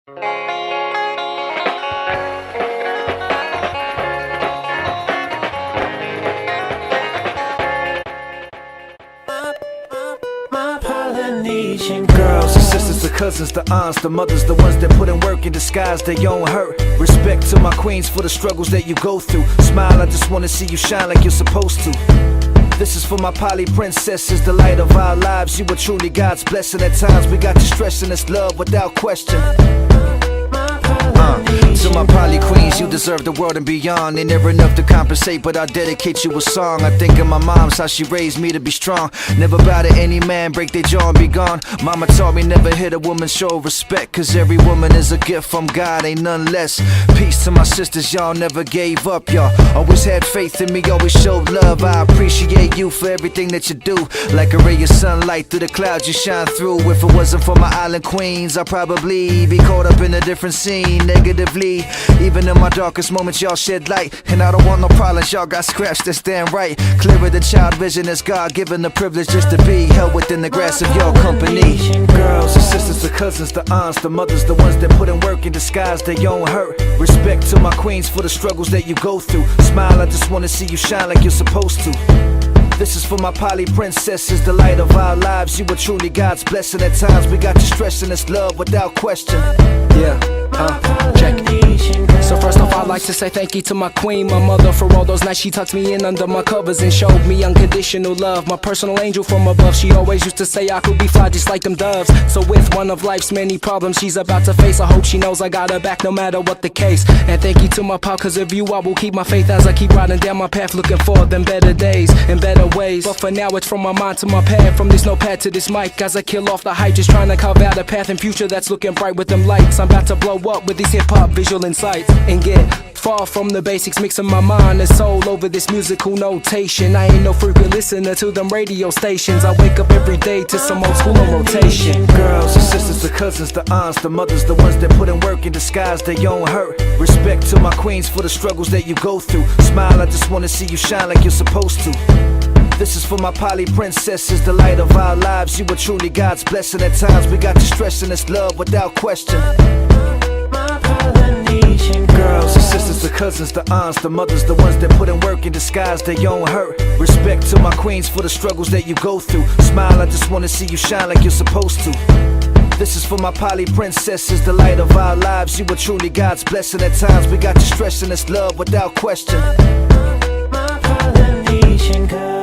My Polynesian girls, the sisters, the cousins, the aunts, the mothers, the ones that put in work in disguise their own hurt. Respect to my queens for the struggles that you go through. Smile, I just wanna see you shine like you're supposed to. This is for my poly princesses, the light of our lives. You were truly God's blessing. At times we got you stressing, it's love without question. To my poly queens, you deserve the world and beyond. Ain't never enough to compensate, but I dedicate you a song. I think of my mom's, how she raised me to be strong. Never bow to any man, break their jaw and be gone. Mama taught me never hit a woman, show respect, cause every woman is a gift from God, ain't none less. Peace to my sisters, y'all never gave up, y'all always had faith in me, always showed love. I appreciate you for everything that you do. Like a ray of sunlight through the clouds you shine through. If it wasn't for my island queens, I'd probably be caught up in a different scene, negatively. Even in my darkest moments, y'all shed light. And I don't want no problems, y'all got scratched, that's damn right. Clearer than child vision is God given the privilege just to be held within the grass of your company. Girls, the sisters, the cousins, the aunts, the mothers, the ones that put in work in disguise their own hurt. Respect to my queens for the struggles that you go through. Smile, I just wanna see you shine like you're supposed to. This is for my poly princesses, the light of our lives. You were truly God's blessing. At times we got you stressing, it's love without question. Yeah, check it. So first off, I'd like to say thank you to my queen, my mother, for all those nights she tucked me in under my covers and showed me unconditional love. My personal angel from above, she always used to say I could be fly just like them doves. So with one of life's many problems she's about to face, I hope she knows I got her back no matter what the case. And thank you to my pop, cause of you I will keep my faith as I keep riding down my path, looking for them better days and better ways. But for now it's from my mind to my pad, from this notepad to this mic, as I kill off the hype, just trying to carve out a path and future that's looking bright with them lights. I'm about to blow up with these hip-hop visual insights and get far from the basics, mixing my mind and soul over this musical notation. I ain't no frequent listener to them radio stations. I wake up every day to some old school on rotation. Girls, the sisters, the cousins, the aunts, the mothers, the ones that put in work in disguise their own hurt. Respect to my queens for the struggles that you go through. Smile, I just wanna see you shine like you're supposed to. This is for my poly princesses, the light of our lives. You were truly God's blessing. At times we got you stressing, it's love without question. Girls, the sisters, the cousins, the aunts, the mothers, the ones that put in work in disguise their own hurt. Respect to my queens for the struggles that you go through. Smile, I just wanna see you shine like you're supposed to. This is for my poly princesses, the light of our lives. You were truly God's blessing. At times we got you stressing, it's love without question. My Polynesian girl.